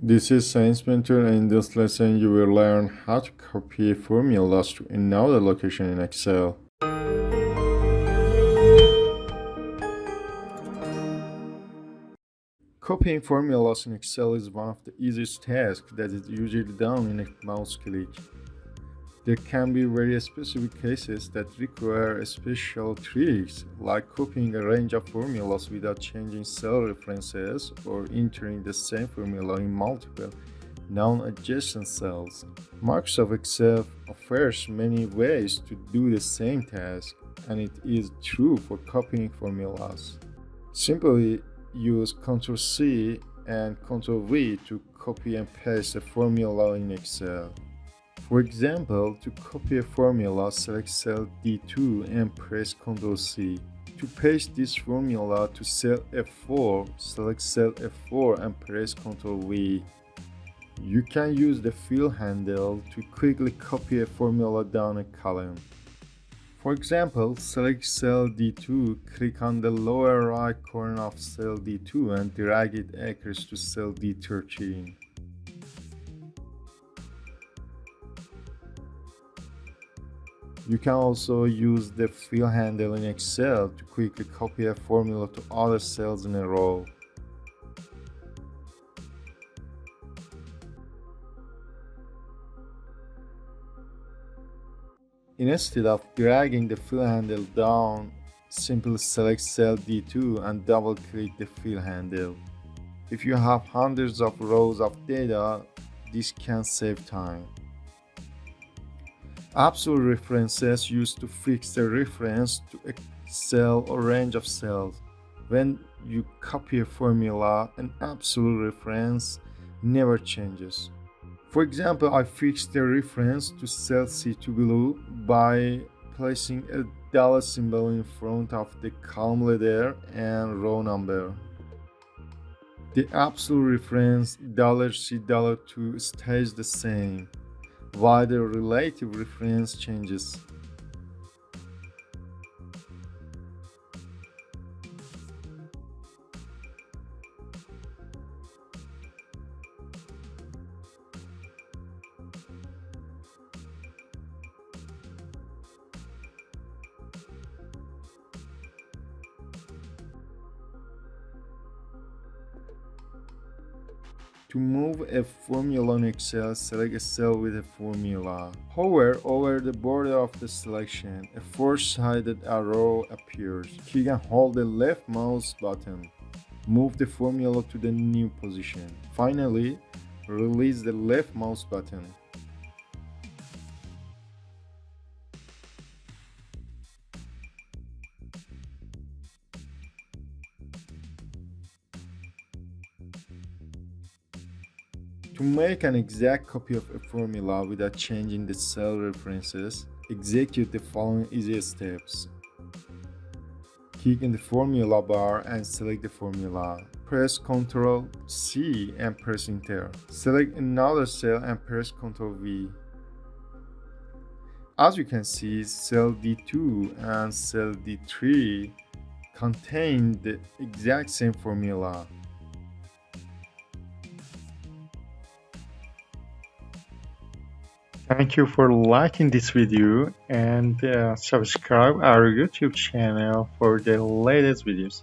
This is Science Mentor, and in this lesson you will learn how to copy formulas to another location in Excel. Copying formulas in Excel is one of the easiest tasks that is usually done in a mouse click. There can be very specific cases that require special tricks, like copying a range of formulas without changing cell references or entering the same formula in multiple non-adjacent cells. Microsoft Excel offers many ways to do the same task, and it is true for copying formulas. Simply use Ctrl+C and Ctrl+V to copy and paste a formula in Excel. For example, to copy a formula, select cell D2 and press Ctrl+C. To paste this formula to cell F4, select cell F4 and press Ctrl+V. You can use the fill handle to quickly copy a formula down a column. For example, select cell D2, click on the lower right corner of cell D2 and drag it across to cell D13. You can also use the fill handle in Excel to quickly copy a formula to other cells in a row. Instead of dragging the fill handle down, simply select cell D2 and double-click the fill handle. If you have hundreds of rows of data, this can save time. Absolute references used to fix the reference to a cell or range of cells. When you copy a formula, an absolute reference never changes. For example, I fixed the reference to cell C2 below by placing a dollar symbol in front of the column letter and row number. The absolute reference $C$2 stays the same, while the relative reference changes. To move a formula in Excel, select a cell with a formula. Hover over the border of the selection. A four-sided arrow appears. Click and hold the left mouse button. Move the formula to the new position. Finally, release the left mouse button. To make an exact copy of a formula without changing the cell references, execute the following easy steps. Click in the formula bar and select the formula. Press Ctrl+C and press Enter. Select another cell and press Ctrl+V. As you can see, cell D2 and cell D3 contain the exact same formula. Thank you for liking this video and subscribe our YouTube channel for the latest videos.